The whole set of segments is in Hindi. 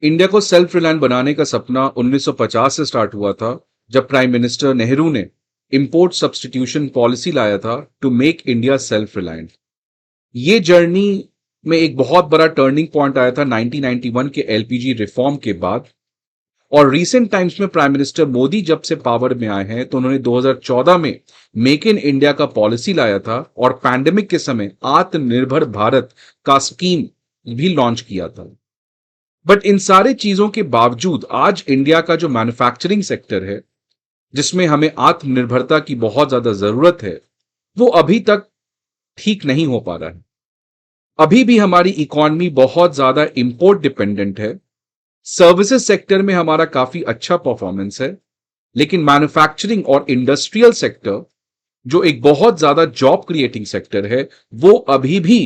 इंडिया को सेल्फ रिलायंट बनाने का सपना 1950 से स्टार्ट हुआ था, जब प्राइम मिनिस्टर नेहरू ने इंपोर्ट सब्स्टिट्यूशन पॉलिसी लाया था to make India self reliant. ये जर्नी में एक बहुत बड़ा टर्निंग पॉइंट आया था 1991 के एलपीजी रिफॉर्म के बाद। और रीसेंट टाइम्स में प्राइम मिनिस्टर मोदी जब से पावर में आए हैं तो उन्होंने 2014 में मेक इन इंडिया का पॉलिसी लाया था और पैंडेमिक के समय आत्मनिर्भर भारत का स्कीम भी लॉन्च किया था। बट इन सारे चीजों के बावजूद आज इंडिया का जो मैन्युफैक्चरिंग सेक्टर है, जिसमें हमें आत्मनिर्भरता की बहुत ज्यादा जरूरत है, वो अभी तक ठीक नहीं हो पा रहा है। अभी भी हमारी इकॉनमी बहुत ज्यादा इंपोर्ट डिपेंडेंट है। सर्विसेज सेक्टर में हमारा काफी अच्छा परफॉर्मेंस है, लेकिन मैन्युफैक्चरिंग और इंडस्ट्रियल सेक्टर, जो एक बहुत ज्यादा जॉब क्रिएटिंग सेक्टर है, वो अभी भी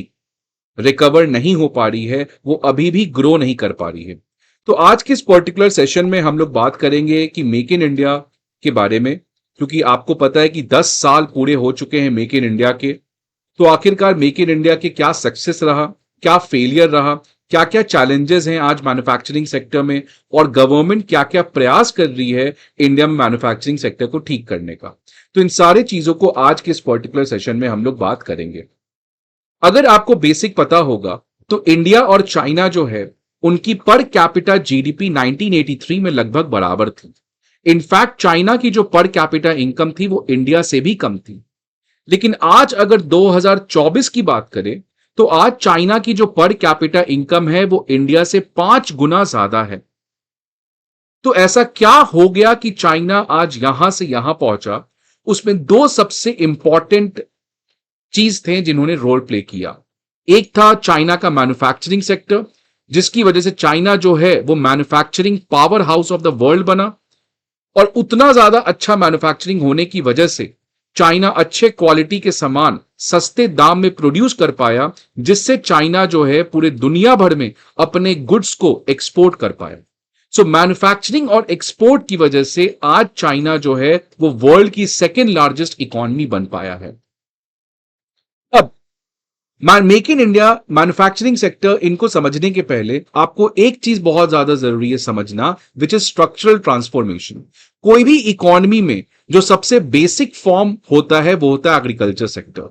रिकवर नहीं हो पा रही है, वो अभी भी ग्रो नहीं कर पा रही है। तो आज के इस पर्टिकुलर सेशन में हम लोग बात करेंगे कि मेक इन इंडिया के बारे में, क्योंकि आपको पता है कि 10 साल पूरे हो चुके हैं मेक इन इंडिया के। तो आखिरकार मेक इन इंडिया के क्या सक्सेस रहा, क्या फेलियर रहा, क्या क्या चैलेंजेस हैं आज मैन्युफैक्चरिंग सेक्टर में, और गवर्नमेंट क्या क्या प्रयास कर रही है इंडिया में मैन्युफैक्चरिंग सेक्टर को ठीक करने का। तो इन सारी चीजों को आज के इस पर्टिकुलर सेशन में हम लोग बात करेंगे। अगर आपको बेसिक पता होगा तो इंडिया और चाइना जो है, उनकी पर कैपिटा जीडीपी 1983 में लगभग बराबर थी। इनफैक्ट चाइना की जो पर कैपिटा इनकम थी वो इंडिया से भी कम थी। लेकिन आज अगर 2024 की बात करें तो आज चाइना की जो पर कैपिटा इनकम है वो इंडिया से 5 गुना ज्यादा है। तो ऐसा क्या हो गया कि चाइना आज यहां से यहां पहुंचा? उसमें दो सबसे इंपॉर्टेंट चीज थे जिन्होंने रोल प्ले किया। एक था चाइना का मैन्युफैक्चरिंग सेक्टर, जिसकी वजह से चाइना जो है वो manufacturing power house of the world बना। और उतना ज्यादा अच्छा मैन्युफैक्चरिंग होने की वजह से चाइना अच्छे क्वालिटी के सामान सस्ते दाम में प्रोड्यूस कर पाया, जिससे चाइना जो है पूरे दुनिया भर में अपने गुड्स को एक्सपोर्ट कर पाया। सो मैन्युफैक्चरिंग और एक्सपोर्ट की वजह से आज चाइना जो है वो वर्ल्ड की सेकेंड लार्जेस्ट इकोनॉमी बन पाया है। अब make in India manufacturing sector, इनको समझने के पहले आपको एक चीज बहुत ज्यादा जरूरी है समझना, विच इज स्ट्रक्चरल ट्रांसफॉर्मेशन। कोई भी इकोनॉमी में जो सबसे बेसिक फॉर्म होता है वो होता है एग्रीकल्चर सेक्टर।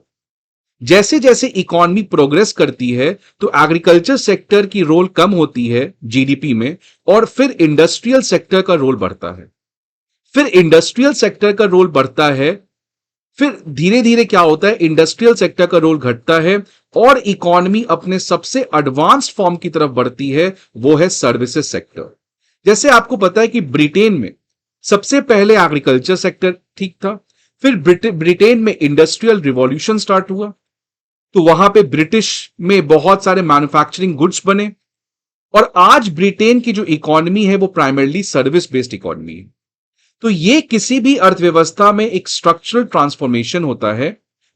जैसे जैसे इकोनॉमी प्रोग्रेस करती है तो एग्रीकल्चर सेक्टर की रोल कम होती है जीडीपी में, और फिर इंडस्ट्रियल सेक्टर का रोल बढ़ता है। फिर इंडस्ट्रियल सेक्टर का रोल बढ़ता है, फिर धीरे धीरे क्या होता है, इंडस्ट्रियल सेक्टर का रोल घटता है और इकोनॉमी अपने सबसे एडवांस्ड फॉर्म की तरफ बढ़ती है, वो है सर्विसेज सेक्टर। जैसे आपको पता है कि ब्रिटेन में सबसे पहले एग्रीकल्चर सेक्टर ठीक था, फिर ब्रिटेन में इंडस्ट्रियल रिवॉल्यूशन स्टार्ट हुआ, तो वहां पे ब्रिटिश में बहुत सारे मैन्युफैक्चरिंग गुड्स बने, और आज ब्रिटेन की जो इकोनॉमी है वो प्राइमरली सर्विस बेस्ड इकोनॉमी है। तो ये किसी भी अर्थव्यवस्था में एक स्ट्रक्चरल ट्रांसफॉर्मेशन होता है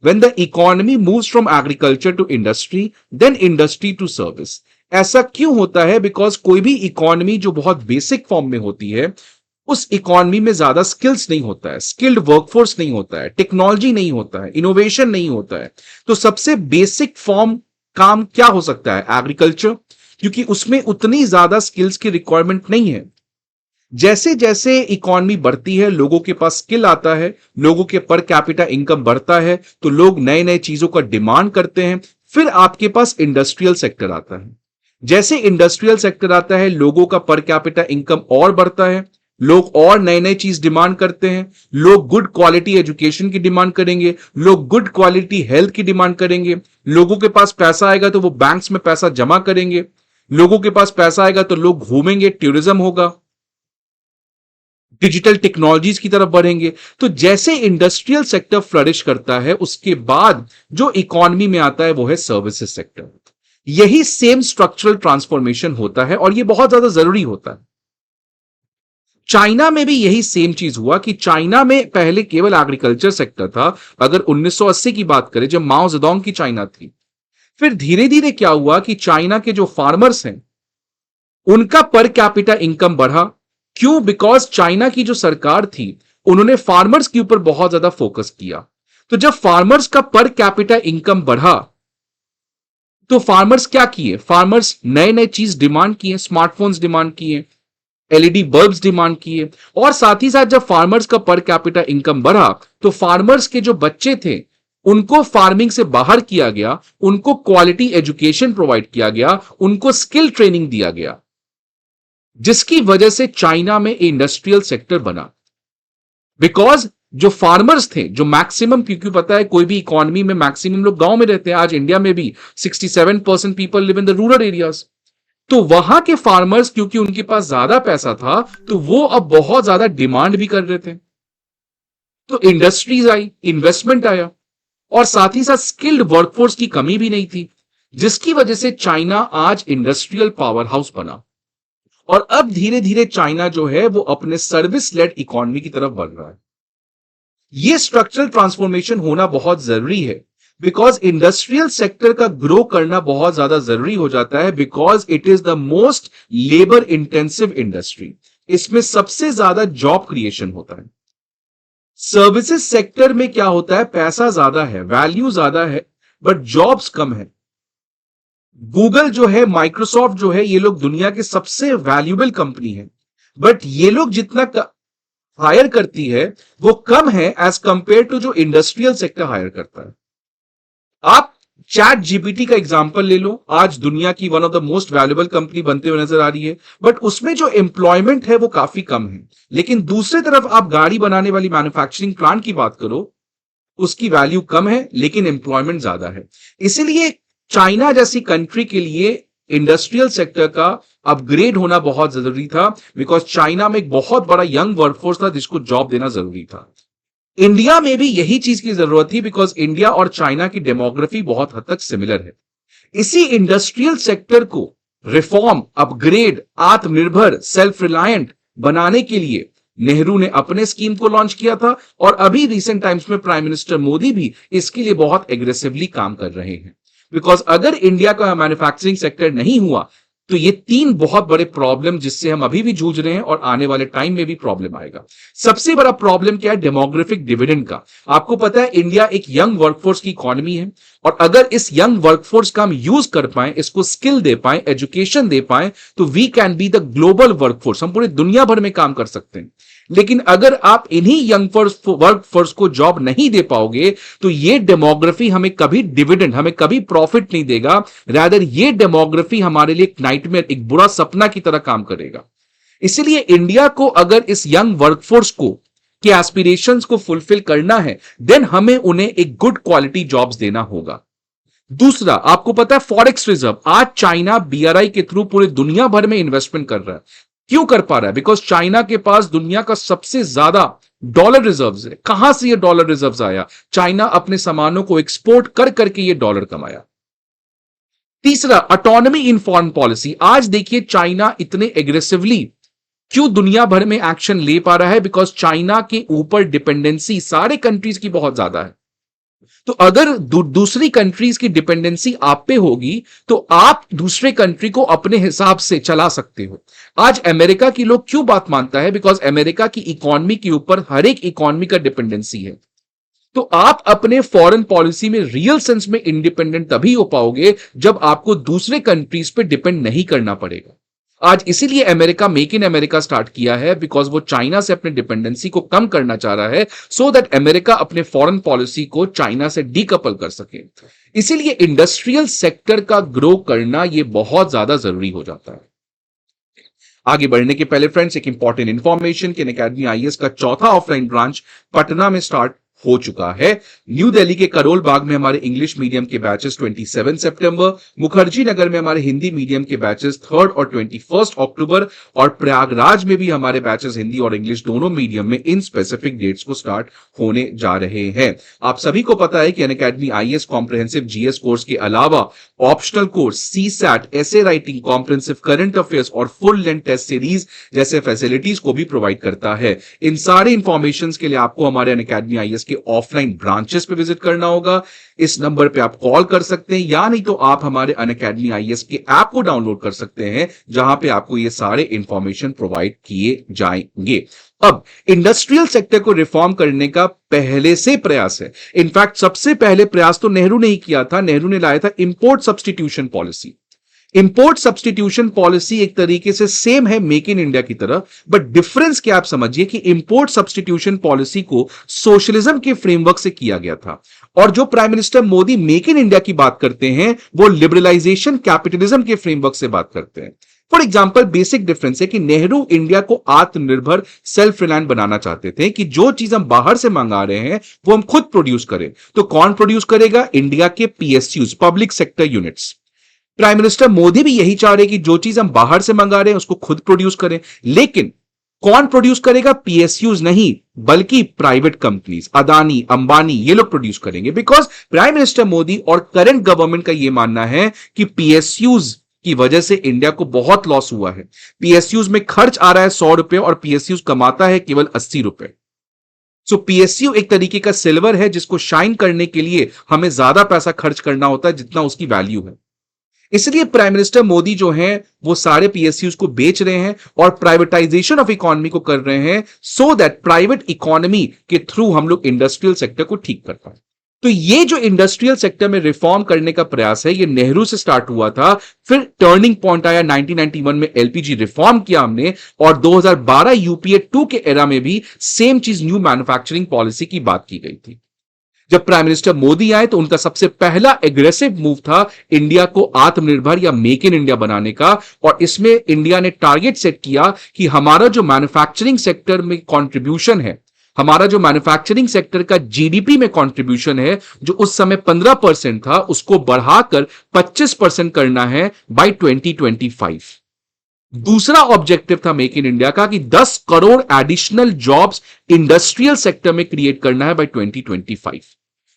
when the economy moves from agriculture to industry, then industry to service. ऐसा क्यों होता है? बिकॉज कोई भी इकोनॉमी जो बहुत बेसिक फॉर्म में होती है, उस इकोनॉमी में ज्यादा स्किल्स नहीं होता है, स्किल्ड वर्कफोर्स नहीं होता है, टेक्नोलॉजी नहीं होता है, इनोवेशन नहीं होता है। तो सबसे बेसिक फॉर्म काम क्या हो सकता है? एग्रीकल्चर, क्योंकि उसमें उतनी ज्यादा स्किल्स की रिक्वायरमेंट नहीं है। जैसे जैसे इकोनॉमी बढ़ती है, लोगों के पास स्किल आता है, लोगों के पर कैपिटा इनकम बढ़ता है, तो लोग नए नए चीजों का डिमांड करते हैं। फिर आपके पास इंडस्ट्रियल सेक्टर आता है। जैसे इंडस्ट्रियल सेक्टर आता है, लोगों का पर कैपिटा इनकम और बढ़ता है, लोग और नए नए चीज डिमांड करते हैं, लोग गुड क्वालिटी एजुकेशन की डिमांड करेंगे, लोग गुड क्वालिटी हेल्थ की डिमांड करेंगे, लोगों के पास पैसा आएगा तो वो बैंक्स में पैसा जमा करेंगे, लोगों के पास पैसा आएगा तो लोग घूमेंगे, टूरिज्म होगा, डिजिटल टेक्नोलॉजीज की तरफ बढ़ेंगे। तो जैसे इंडस्ट्रियल सेक्टर फ्लरिश करता है, उसके बाद जो इकोनॉमी में आता है वो है सर्विसेज सेक्टर। यही सेम स्ट्रक्चरल ट्रांसफॉर्मेशन होता है और ये बहुत ज्यादा जरूरी होता है। चाइना में भी यही सेम चीज हुआ कि चाइना में पहले केवल एग्रीकल्चर सेक्टर था। अगर 1980 की बात करें, जब माओ जेडोंग की चाइना थी, फिर धीरे धीरे क्या हुआ कि चाइना के जो फार्मर्स हैं उनका पर कैपिटा इनकम बढ़ा। क्यों? बिकॉज चाइना की जो सरकार थी उन्होंने फार्मर्स के ऊपर बहुत ज्यादा फोकस किया। तो जब फार्मर्स का पर कैपिटा इनकम बढ़ा तो फार्मर्स क्या किए, फार्मर्स नए नए चीज डिमांड किए, स्मार्टफोन्स डिमांड किए, एलईडी बल्ब्स डिमांड किए, और साथ ही साथ जब फार्मर्स का पर कैपिटा इनकम बढ़ा तो फार्मर्स के जो बच्चे थे उनको फार्मिंग से बाहर किया गया, उनको क्वालिटी एजुकेशन प्रोवाइड किया गया, उनको स्किल ट्रेनिंग दिया गया, जिसकी वजह से चाइना में इंडस्ट्रियल सेक्टर बना। बिकॉज जो फार्मर्स थे, जो मैक्सिमम, क्योंकि पता है कोई भी इकोनॉमी में मैक्सिमम लोग गांव में रहते हैं, आज इंडिया में भी 67% people live in the rural areas. तो वहां के फार्मर्स, क्योंकि उनके पास ज्यादा पैसा था, तो वो अब बहुत ज्यादा डिमांड भी कर रहे थे, तो इंडस्ट्रीज आई, इन्वेस्टमेंट आया, और साथ ही साथ स्किल्ड वर्कफोर्स की कमी भी नहीं थी, जिसकी वजह से चाइना आज इंडस्ट्रियल पावर हाउस बना। और अब धीरे धीरे चाइना जो है वो अपने सर्विस लेड इकोनॉमी की तरफ बढ़ रहा है। ये स्ट्रक्चरल ट्रांसफॉर्मेशन होना बहुत जरूरी है, बिकॉज इंडस्ट्रियल सेक्टर का ग्रो करना बहुत ज्यादा जरूरी हो जाता है, because it is the most labour intensive industry. इसमें सबसे ज्यादा जॉब क्रिएशन होता है। सर्विसेज सेक्टर में क्या होता है, पैसा ज्यादा है, वैल्यू ज्यादा है, बट जॉब्स कम है। गूगल जो है, माइक्रोसॉफ्ट जो है, ये लोग दुनिया के सबसे वैल्यूएबल कंपनी है, बट ये लोग जितना हायर करती है वो कम है एज कंपेयर टू जो इंडस्ट्रियल सेक्टर हायर करता है। आप चैट जीपीटी का एग्जांपल ले लो, आज दुनिया की one of the most valuable company बनते हुए नजर आ रही है, बट उसमें जो एम्प्लॉयमेंट है वो काफी कम है। लेकिन दूसरी तरफ आप गाड़ी बनाने वाली मैन्युफैक्चरिंग प्लांट की बात करो, उसकी वैल्यू कम है लेकिन एम्प्लॉयमेंट ज्यादा है। इसीलिए चाइना जैसी कंट्री के लिए इंडस्ट्रियल सेक्टर का अपग्रेड होना बहुत जरूरी था, बिकॉज चाइना में एक बहुत बड़ा यंग वर्कफोर्स था जिसको जॉब देना जरूरी था। इंडिया में भी यही चीज की जरूरत थी, बिकॉज इंडिया और चाइना की डेमोग्राफी बहुत हद तक सिमिलर है। इसी इंडस्ट्रियल सेक्टर को रिफॉर्म, अपग्रेड, आत्मनिर्भर, सेल्फ रिलायंट बनाने के लिए नेहरू ने अपने स्कीम को लॉन्च किया था, और अभी रिसेंट टाइम्स में प्राइम मिनिस्टर मोदी भी इसके लिए बहुत एग्रेसिवली काम कर रहे हैं। बिकॉज अगर इंडिया का मैन्युफैक्चरिंग सेक्टर नहीं हुआ तो ये तीन बहुत बड़े प्रॉब्लम जिससे हम अभी भी जूझ रहे हैं और आने वाले टाइम में भी प्रॉब्लम आएगा। सबसे बड़ा प्रॉब्लम क्या है, डेमोग्राफिक डिविडेंड का। आपको पता है इंडिया एक यंग वर्कफोर्स की इकोनॉमी है, और अगर इस यंग वर्कफोर्स का हम यूज कर पाए, इसको स्किल दे पाए, एजुकेशन दे पाए, तो we can be the global workforce, हम पूरी दुनिया भर में काम कर सकते हैं। लेकिन अगर आप इन्हीं यंग वर्कफोर्स को जॉब नहीं दे पाओगे तो ये डेमोग्राफी हमें कभी डिविडेंड, हमें कभी प्रॉफिट नहीं देगा। रादर ये डेमोग्राफी हमारे लिए एक नाइटमेयर, एक बुरा सपना की तरह काम करेगा। इसलिए इंडिया को अगर इस यंग वर्कफोर्स को के एस्पिरेशंस को फुलफिल करना है, देन हमें उन्हें एक गुड क्वालिटी जॉब्स देना होगा। दूसरा, आपको पता है फॉरेक्स रिजर्व, आज चाइना बीआरआई के थ्रू पूरी दुनिया भर में इन्वेस्टमेंट कर रहा है। क्यों कर पा रहा है? बिकॉज चाइना के पास दुनिया का सबसे ज्यादा डॉलर रिजर्व्स है। कहां से ये डॉलर रिजर्व्स आया? चाइना अपने सामानों को एक्सपोर्ट कर करके ये डॉलर कमाया। तीसरा, ऑटोनॉमी इन फॉरेन पॉलिसी। आज देखिए चाइना इतने एग्रेसिवली क्यों दुनिया भर में एक्शन ले पा रहा है? बिकॉज चाइना के ऊपर डिपेंडेंसी सारे कंट्रीज की बहुत ज्यादा है। तो अगर दूसरी कंट्रीज की डिपेंडेंसी आप पे होगी तो आप दूसरे कंट्री को अपने हिसाब से चला सकते हो। आज अमेरिका की लोग क्यों बात मानता है? बिकॉज अमेरिका की इकोनॉमी के ऊपर हर एक इकोनॉमी का डिपेंडेंसी है। तो आप अपने फॉरेन पॉलिसी में रियल सेंस में इंडिपेंडेंट तभी हो पाओगे जब आपको दूसरे कंट्रीज पे डिपेंड नहीं करना पड़ेगा। आज इसीलिए America make in America start किया है, बिकॉज वो चाइना से अपने डिपेंडेंसी को कम करना चाह रहा है, सो दैट अमेरिका अपने फॉरेन पॉलिसी को चाइना से डीकपल कर सके। इसीलिए इंडस्ट्रियल सेक्टर का ग्रो करना ये बहुत ज्यादा जरूरी हो जाता है। आगे बढ़ने के पहले फ्रेंड्स, एक इंपॉर्टेंट इंफॉर्मेशन कि अकेडमी आईएएस का चौथा ऑफलाइन ब्रांच पटना में स्टार्ट हो चुका है। न्यू दिल्ली के करोल बाग में हमारे इंग्लिश मीडियम के बैचेस 27 सितंबर, मुखर्जी नगर में हमारे हिंदी मीडियम के बैचेस 3 और 21 अक्टूबर, और प्रयागराज में भी हमारे बैचेस हिंदी और इंग्लिश दोनों मीडियम में इन स्पेसिफिक डेट्स को स्टार्ट होने जा रहे हैं। आप सभी को पता है कि Unacademy IAS comprehensive GS course के अलावा optional course, CSAT, essay writing, comprehensive current affairs और फुल लेंथ टेस्ट सीरीज जैसे फैसिलिटीज को भी प्रोवाइड करता है। इन सारे इंफॉर्मेशन के लिए आपको हमारे अनअकैडमी आईएएस के के ऑफलाइन ब्रांचेस पे विजिट करना होगा। इस नंबर पे आप कॉल कर सकते हैं, या नहीं तो आप हमारे अनअकैडमी आईएएस के ऐप को डाउनलोड कर सकते हैं, जहां पे आपको ये सारे इंफॉर्मेशन प्रोवाइड किए जाएंगे। अब इंडस्ट्रियल सेक्टर को रिफॉर्म करने का पहले से प्रयास है। इनफैक्ट सबसे पहले प्रयास तो नेहरू ने ही किया था। नेहरू ने लाया था import substitution policy. Import substitution policy एक तरीके से सेम है मेक इन इंडिया की तरह, बट डिफरेंस क्या आप समझिए कि इंपोर्ट सब्स्टिट्यूशन पॉलिसी को सोशलिज्म के फ्रेमवर्क से किया गया था, और जो prime minister Modi make in India की बात करते हैं वो लिबरलाइजेशन कैपिटलिज्म के फ्रेमवर्क से बात करते हैं। फॉर एग्जाम्पल, बेसिक डिफरेंस है कि नेहरू इंडिया को आत्मनिर्भर सेल्फ रिलायंट बनाना चाहते थे कि जो चीज हम बाहर से मंगा रहे हैं वो हम खुद प्रोड्यूस करें। तो कौन प्रोड्यूस करेगा? इंडिया के PSUs, public sector units. Prime minister Modi भी यही चाह रहे कि जो चीज हम बाहर से मंगा रहे हैं उसको खुद प्रोड्यूस करें, लेकिन कौन प्रोड्यूस करेगा? पीएसयूज नहीं, बल्कि प्राइवेट कंपनीज, अदानी, अंबानी, ये लोग प्रोड्यूस करेंगे। बिकॉज प्राइम मिनिस्टर मोदी और करंट गवर्नमेंट का यह मानना है कि पीएसयूज की वजह से इंडिया को बहुत लॉस हुआ है। पीएसयूज में खर्च आ रहा है 100 रुपए और पीएसयूज कमाता है केवल 80 रुपए। सो पीएसयू एक तरीके का सिल्वर है जिसको शाइन करने के लिए हमें ज्यादा पैसा खर्च करना होता है जितना उसकी वैल्यू है। इसलिए प्राइम मिनिस्टर मोदी जो हैं वो सारे पीएसयूज को बेच रहे हैं और प्राइवेटाइजेशन ऑफ इकोनॉमी को कर रहे हैं, सो दैट प्राइवेट इकोनॉमी के थ्रू हम लोग इंडस्ट्रियल सेक्टर को ठीक कर पाए। तो ये जो इंडस्ट्रियल सेक्टर में रिफॉर्म करने का प्रयास है ये नेहरू से स्टार्ट हुआ था, फिर टर्निंग पॉइंट आया 1991 में, एलपीजी रिफॉर्म किया हमने, और 2012 यूपीए 2 के एरा में भी सेम चीज, न्यू मैन्युफैक्चरिंग पॉलिसी की बात की गई थी। जब प्राइम मिनिस्टर मोदी आए तो उनका सबसे पहला एग्रेसिव मूव था इंडिया को आत्मनिर्भर या मेक इन इंडिया बनाने का, और इसमें इंडिया ने टारगेट सेट किया कि हमारा जो मैन्युफैक्चरिंग सेक्टर में कंट्रीब्यूशन है, हमारा जो मैन्युफैक्चरिंग सेक्टर का जीडीपी में कंट्रीब्यूशन है, जो उस समय 15% था, उसको बढ़ाकर 25% करना है बाय 2025। दूसरा ऑब्जेक्टिव था मेक इन इंडिया का कि 10 crore additional jobs industrial sector में क्रिएट करना है बाय 2025।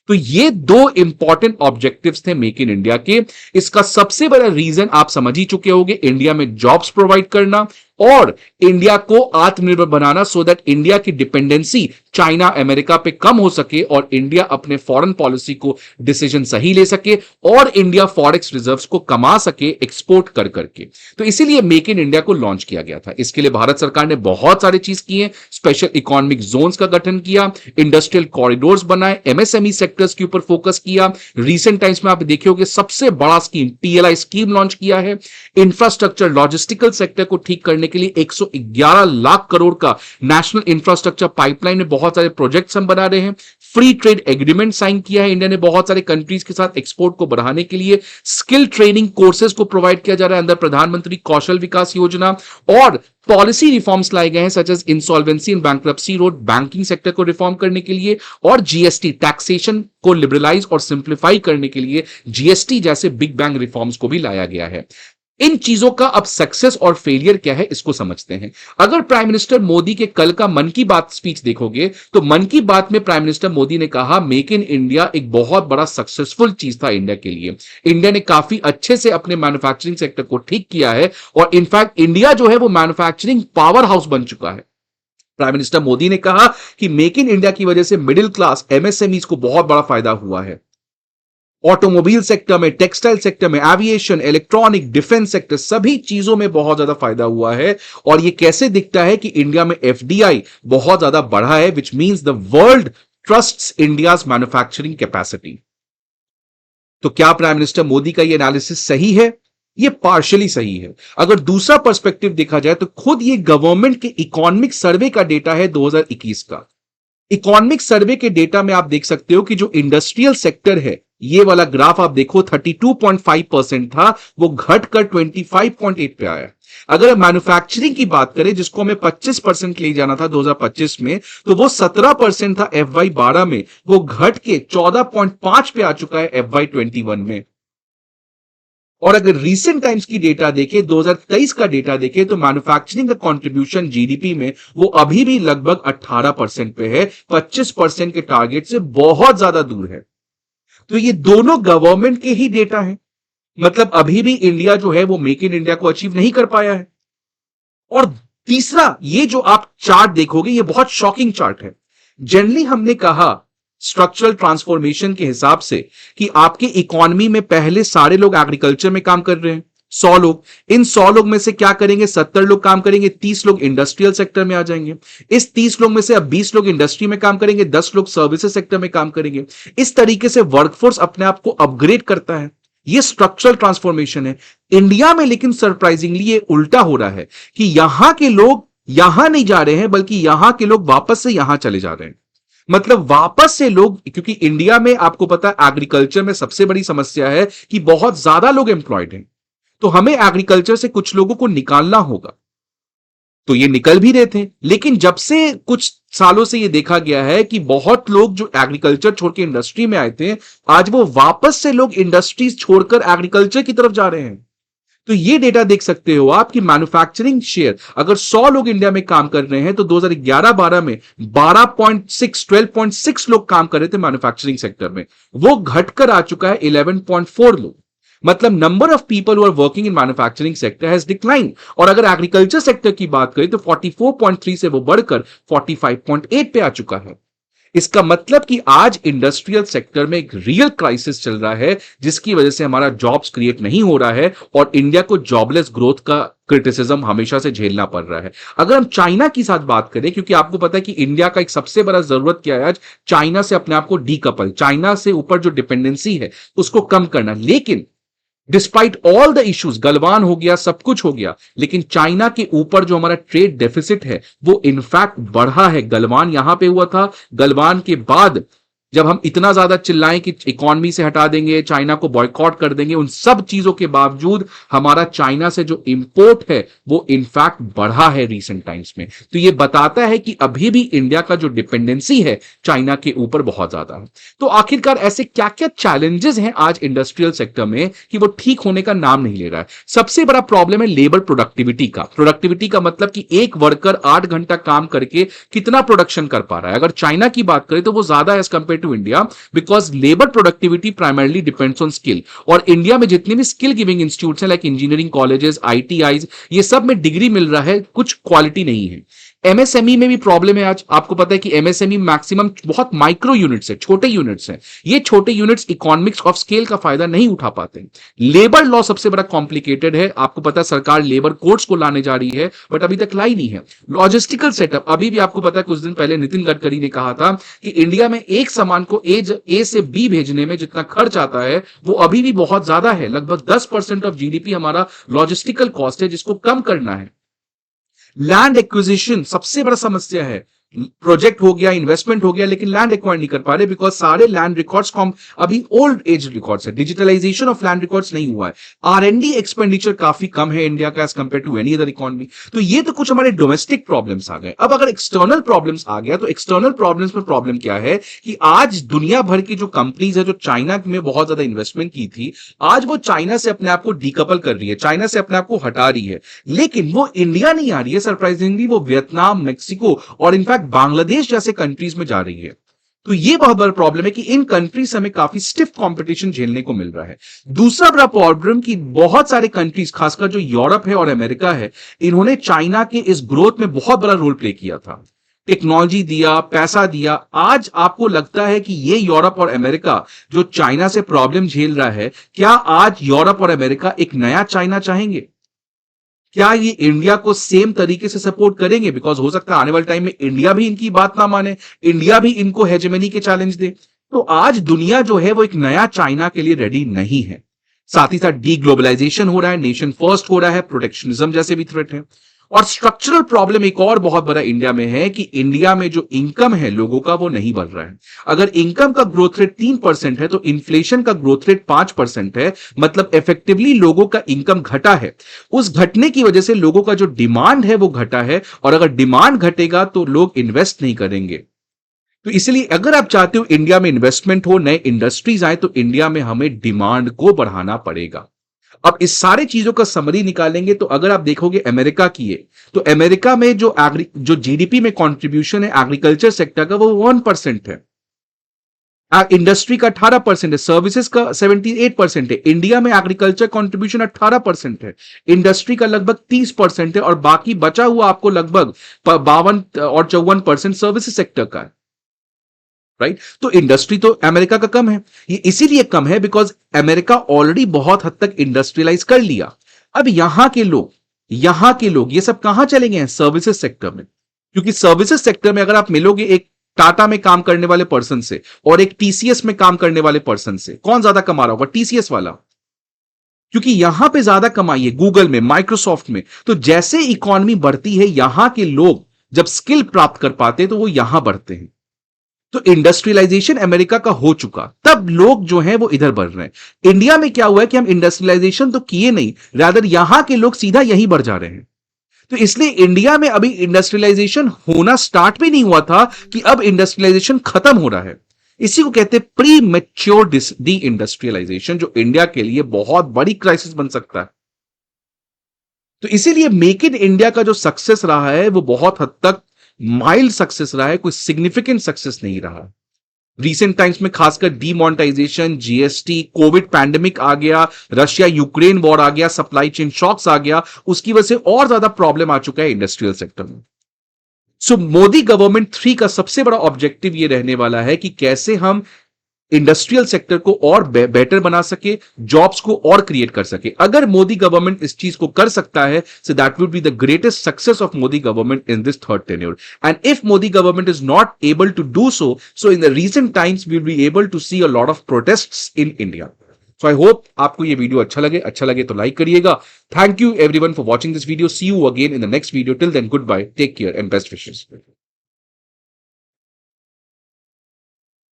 तो ये दो इंपॉर्टेंट ऑब्जेक्टिव्स थे मेक इन इंडिया के। इसका सबसे बड़ा रीजन आप समझ ही चुके होंगे, इंडिया में जॉब्स प्रोवाइड करना और इंडिया को आत्मनिर्भर बनाना, सो दैट इंडिया की डिपेंडेंसी चाइना, अमेरिका पे कम हो सके और इंडिया अपने फॉरेन पॉलिसी को डिसीजन सही ले सके और इंडिया फॉरेक्स रिजर्व्स को कमा सके एक्सपोर्ट कर करके। तो इसीलिए मेक इन इंडिया को लॉन्च किया गया था। इसके लिए भारत सरकार ने बहुत सारी चीज की है। स्पेशल इकोनॉमिक जोन्स का गठन किया, इंडस्ट्रियल कॉरिडोर्स बनाए, एमएसएमई सेक्टर्स के ऊपर फोकस किया। रिसेंट टाइम्स में आप देखे होंगे सबसे बड़ा स्कीम पीएलआई स्कीम लॉन्च किया है। इंफ्रास्ट्रक्चर, लॉजिस्टिकल सेक्टर को ठीक करने के लिए 111 लाख करोड़ का नेशनल इंफ्रास्ट्रक्चर पाइपलाइन में बहुत सारे प्रोजेक्ट्स हम बना रहे हैं। फ्री ट्रेड एग्रीमेंट साइन किया है इंडिया ने बहुत सारे कंट्रीज के साथ एक्सपोर्ट को बढ़ाने के लिए। स्किल ट्रेनिंग कोर्सेज को प्रोवाइड किया जा रहा है अंदर प्रधानमंत्री कौशल विकास योजना, और पॉलिसी रिफॉर्म्स लाए गए हैं such as insolvency and bankruptcy road, banking sector को रिफॉर्म करने के लिए, और जीएसटी टैक्सेशन को लिबरलाइज और सिंप्लीफाई करने के लिए जीएसटी जैसे बिग बैंग रिफॉर्म्स को भी लाया गया है। इन चीजों का अब सक्सेस और फेलियर क्या है इसको समझते हैं। अगर प्राइम मिनिस्टर मोदी के कल का मन की बात स्पीच देखोगे तो मन की बात में प्राइम मिनिस्टर मोदी ने कहा मेक इन इंडिया एक बहुत बड़ा सक्सेसफुल चीज था इंडिया के लिए। इंडिया ने काफी अच्छे से अपने मैन्युफैक्चरिंग सेक्टर को ठीक किया है और इनफैक्ट इंडिया जो है वो मैन्युफैक्चरिंग पावर हाउस बन चुका है। प्राइम मिनिस्टर मोदी ने कहा कि मेक इन इंडिया की वजह से मिडिल क्लास, एमएसएमईज को बहुत बड़ा फायदा हुआ है। ऑटोमोबाइल सेक्टर में, टेक्सटाइल सेक्टर में, एविएशन, इलेक्ट्रॉनिक, डिफेंस सेक्टर, सभी चीजों में बहुत ज्यादा फायदा हुआ है। और ये कैसे दिखता है कि इंडिया में एफडीआई बहुत ज्यादा बढ़ा है, which means the world trusts India's manufacturing capacity. तो क्या प्राइम मिनिस्टर मोदी का ये एनालिसिस सही है? ये पार्शियली सही है। अगर दूसरा पर्सपेक्टिव देखा जाए तो खुद ये गवर्नमेंट के इकोनॉमिक सर्वे का डेटा है 2021 का। इकोनॉमिक सर्वे के डेटा में आप देख सकते हो कि जो इंडस्ट्रियल सेक्टर है, ये वाला ग्राफ आप देखो 32.5% था, वो घटकर 25.8 पे आया। अगर मैन्युफैक्चरिंग की बात करें जिसको हमें 25% ले जाना था 2025 में, तो वो 17% था FY12 में, वो घट के 14.5 पे आ चुका है FY21 में। और अगर रीसेंट टाइम्स की डेटा देखें, 2023 का डेटा देखें, तो मैन्युफैक्चरिंग का कंट्रीब्यूशन जीडीपी में वो अभी भी लगभग 18% पे है, 25% के टारगेट से बहुत ज्यादा दूर है। तो ये दोनों गवर्नमेंट के ही डेटा हैं, मतलब अभी भी इंडिया जो है वो मेक इन इंडिया को अचीव नहीं कर पाया है। और तीसरा, ये जो आप चार्ट देखोगे ये बहुत शॉकिंग चार्ट है। जनरली हमने कहा स्ट्रक्चरल ट्रांसफॉर्मेशन के हिसाब से कि आपके इकोनॉमी में पहले सारे लोग एग्रीकल्चर में काम कर रहे हैं, 100 लोग, इन 100 लोग में से क्या करेंगे, 70 लोग काम करेंगे, 30 लोग इंडस्ट्रियल सेक्टर में आ जाएंगे। इस 30 लोग में से अब 20 लोग इंडस्ट्री में काम करेंगे, 10 लोग सर्विसेज सेक्टर में काम करेंगे। इस तरीके से वर्कफोर्स अपने आप को अपग्रेड करता है। ये स्ट्रक्चरल ट्रांसफॉर्मेशन है। इंडिया में लेकिन सरप्राइजिंगली ये उल्टा हो रहा है कि यहां के लोग यहां नहीं जा रहे हैं, बल्कि यहां के लोग वापस से यहां चले जा रहे हैं। मतलब वापस से लोग, क्योंकि इंडिया में आपको पता है एग्रीकल्चर में सबसे बड़ी समस्या है कि बहुत ज्यादा लोग एम्प्लॉयड हैं, तो हमें एग्रीकल्चर से कुछ लोगों को निकालना होगा। तो ये निकल भी रहे थे, लेकिन जब से कुछ सालों से ये देखा गया है कि बहुत लोग जो एग्रीकल्चर छोड़ के इंडस्ट्री में आए थे, आज वो वापस से लोग इंडस्ट्रीज छोड़कर एग्रीकल्चर की तरफ जा रहे हैं। तो ये डेटा देख सकते हो आप कि मैन्युफैक्चरिंग शेयर, अगर 100 लोग इंडिया में काम कर रहे हैं तो 2011-12 में 12.6 लोग काम कर रहे थे मैन्युफैक्चरिंग सेक्टर में, वो घटकर आ चुका है 11.4 लोग। मतलब number of people who are working in manufacturing sector has decline. और अगर एग्रीकल्चर सेक्टर की बात करें तो 44.3 से वो बढ़कर 45.8 पे आ चुका है। इसका मतलब कि आज इंडस्ट्रियल सेक्टर में एक रियल क्राइसिस चल रहा है, जिसकी वजह से हमारा जॉब्स क्रिएट नहीं हो रहा है और इंडिया को जॉबलेस ग्रोथ का क्रिटिसिज्म हमेशा से झेलना पड़ रहा है। अगर हम चाइना की साथ बात करें, क्योंकि आपको पता है कि इंडिया का एक सबसे बड़ा जरूरत क्या है आज, चाइना से अपने आप को डीकपल, चाइना से ऊपर जो डिपेंडेंसी है उसको कम करना। लेकिन despite all the issues, Galwan हो गया, सब कुछ हो गया, लेकिन चाइना के ऊपर जो हमारा ट्रेड डेफिसिट है वो इनफैक्ट बढ़ा है। गलवान यहां पे हुआ था, गलवान के बाद जब हम इतना ज्यादा चिल्लाएं कि इकोनॉमी से हटा देंगे, चाइना को बॉयकॉट कर देंगे, उन सब चीजों के बावजूद हमारा चाइना से जो इंपोर्ट है वो इनफैक्ट बढ़ा है रीसेंट टाइम्स में। तो ये बताता है कि अभी भी इंडिया का जो डिपेंडेंसी है चाइना के ऊपर बहुत ज्यादा है। तो आखिरकार ऐसे क्या क्या चैलेंजेस हैं आज इंडस्ट्रियल सेक्टर में कि वो ठीक होने का नाम नहीं ले रहा है। सबसे बड़ा प्रॉब्लम है लेबर प्रोडक्टिविटी का। प्रोडक्टिविटी का मतलब कि एक वर्कर 8 घंटा काम करके कितना प्रोडक्शन कर पा रहा है। अगर चाइना की बात करें तो वो ज्यादा as compare to India, because labour productivity primarily depends on skill. और इंडिया में जितने भी स्किल गिविंग इंस्टीट्यूट्स हैं लाइक इंजीनियरिंग कॉलेजेस, आईटीआईज, ये सब में डिग्री मिल रहा है, कुछ क्वालिटी नहीं है। एमएसएमई में भी प्रॉब्लम है आज। आपको पता है कि एमएसएमई मैक्सिमम बहुत माइक्रो यूनिट्स है, छोटे यूनिट्स हैं। ये छोटे यूनिट्स इकोनॉमिक्स ऑफ स्केल का फायदा नहीं उठा पाते। लेबर लॉ सबसे बड़ा कॉम्प्लिकेटेड है। आपको पता है सरकार लेबर कोड्स को लाने जा रही है, बट अभी तक लाई नहीं है। लॉजिस्टिकल सेटअप, अभी भी आपको पता है कुछ दिन पहले नितिन गडकरी ने कहा था कि इंडिया में एक सामान को ए से बी भेजने में जितना खर्च आता है वो अभी भी बहुत ज्यादा है। लगभग 10% ऑफ जीडीपी हमारा लॉजिस्टिकल कॉस्ट है, जिसको कम करना है। लैंड एक्विजिशन सबसे बड़ा समस्या है। प्रोजेक्ट हो गया, इन्वेस्टमेंट हो गया, लेकिन लैंड एक्वायर नहीं कर पा रहे, बिकॉज सारे लैंड रिकॉर्ड्स कॉम अभी ओल्ड एज रिकॉर्ड्स है। डिजिटलाइजेशन ऑफ लैंड रिकॉर्ड्स नहीं हुआ है। आर&डी एक्सपेंडिचर काफी कम है इंडिया का as compare to any other economy. तो ये तो कुछ हमारे डोमेस्टिक प्रॉब्लम्स आ गए। अब अगर एक्सटर्नल प्रॉब्लम्स आ गया तो एक्सटर्नल प्रॉब्लम्स में प्रॉब्लम क्या है कि आज दुनिया भर की जो कंपनीज है जो चाइना में बहुत ज्यादा इन्वेस्टमेंट की थी, आज वो चाइना से अपने आप को डीकपल कर रही है, चाइना से अपने आप को हटा रही है। लेकिन वो इंडिया नहीं आ रही है, सरप्राइजिंगली वो वियतनाम, मेक्सिको और इनफैक्ट बांग्लादेश जैसे कंट्रीज में जा रही है। तो ये बहुत बड़ा प्रॉब्लम है कि इन कंट्रीज हमें काफी स्टिफ कंपटीशन झेलने को मिल रहा है। दूसरा बड़ा प्रॉब्लम कि बहुत सारे कंट्रीज, खासकर जो यूरोप है और अमेरिका है, इन्होंने चाइना के इस ग्रोथ में बहुत बड़ा रोल प्ले किया था। टेक्नोलॉजी दिया, पैसा दिया। आज आपको लगता है कि ये यूरोप और अमेरिका जो चाइना से प्रॉब्लम झेल रहा है, क्या आज यूरोप और अमेरिका एक नया चाइना चाहेंगे? क्या ये इंडिया को सेम तरीके से सपोर्ट करेंगे? बिकॉज हो सकता है आने वाले टाइम में इंडिया भी इनकी बात ना माने, इंडिया भी इनको हेजेमनी के चैलेंज दे। तो आज दुनिया जो है वो एक नया चाइना के लिए रेडी नहीं है। साथ ही साथ डी ग्लोबलाइजेशन हो रहा है, नेशन फर्स्ट हो रहा है, प्रोटेक्शनिज्म जैसे भी थ्रेट है। और स्ट्रक्चरल प्रॉब्लम एक और बहुत बड़ा इंडिया में है कि इंडिया में जो इनकम है लोगों का वो नहीं बढ़ रहा है। अगर इनकम का ग्रोथ रेट 3% है तो इन्फ्लेशन का ग्रोथ रेट 5% है। मतलब इफेक्टिवली लोगों का इनकम घटा है। उस घटने की वजह से लोगों का जो डिमांड है वो घटा है, और अगर डिमांड घटेगा तो लोग इन्वेस्ट नहीं करेंगे। तो इसलिए अगर आप चाहते हो इंडिया में इन्वेस्टमेंट हो, नए इंडस्ट्रीज आए, तो इंडिया में हमें डिमांड को बढ़ाना पड़ेगा। अब इस सारे चीजों का समरी निकालेंगे तो अगर आप देखोगे अमेरिका की है, तो अमेरिका में जो जीडीपी में कंट्रीब्यूशन है एग्रीकल्चर सेक्टर का वो 1% है। इंडस्ट्री का 18% है, सर्विसेज का 78% है। इंडिया में एग्रीकल्चर कंट्रीब्यूशन 18% है, इंडस्ट्री का लगभग 30% है, और बाकी बचा हुआ आपको लगभग 52 और 54% सर्विसेज सेक्टर का है। राइट? तो इंडस्ट्री तो अमेरिका का कम है। ये इसीलिए कम है बिकॉज अमेरिका ऑलरेडी बहुत हद तक इंडस्ट्रियलाइज कर लिया। अब यहां के लोग ये सब कहां चले गए हैं? सर्विसेज सेक्टर में। क्योंकि सर्विसेज सेक्टर में अगर आप मिलोगे एक टाटा में काम करने वाले पर्सन से और एक टीसीएस में काम करने वाले पर्सन से, कौन ज्यादा कमा रहा होगा? टीसीएस वाला। क्योंकि यहां पे ज्यादा कमाई है, गूगल में, माइक्रोसॉफ्ट में। तो जैसे इकोनॉमी बढ़ती है, यहां के लोग जब स्किल प्राप्त कर पाते हैं तो वो यहां बढ़ते हैं। तो इंडस्ट्रियलाइजेशन अमेरिका का हो चुका, तब लोग जो हैं वो इधर बढ़ रहे हैं। इंडिया में क्या हुआ है कि हम इंडस्ट्रियलाइजेशन तो किए नहीं, रादर यहां के लोग सीधा यहीं बढ़ जा रहे हैं। तो इसलिए इंडिया में अभी इंडस्ट्रियलाइजेशन होना स्टार्ट भी नहीं हुआ था कि अब इंडस्ट्रियलाइजेशन खत्म हो रहा है। इसी को कहते हैं प्री मैच्योर डी इंडस्ट्रियलाइजेशन, जो इंडिया के लिए बहुत बड़ी क्राइसिस बन सकता है। तो इसीलिए मेक इन इंडिया का जो सक्सेस रहा है वो बहुत हद तक माइल्ड सक्सेस रहा है, कोई सिग्निफिकेंट सक्सेस नहीं रहा। रीसेंट टाइम्स में खासकर डीमोनेटाइजेशन, जीएसटी, कोविड पैंडेमिक आ गया, रशिया यूक्रेन वॉर आ गया, सप्लाई चेन शॉक्स आ गया, उसकी वजह से और ज्यादा प्रॉब्लम आ चुका है इंडस्ट्रियल सेक्टर में। सो मोदी गवर्नमेंट 3 का सबसे बड़ा ऑब्जेक्टिव ये रहने वाला है कि कैसे हम इंडस्ट्रियल सेक्टर को और बेटर बना सके, जॉब्स को और क्रिएट कर सके। अगर मोदी गवर्नमेंट इस चीज को कर सकता है, so that would be the greatest success of Modi government in this third tenure. And if Modi government is not able to do so in the recent times we will be able to see a lot of protests in India. So I hope आपको ये वीडियो अच्छा लगे तो लाइक करिएगा। Thank you everyone for watching this video. See you again in the next video. Till then good bye, take care and best wishes.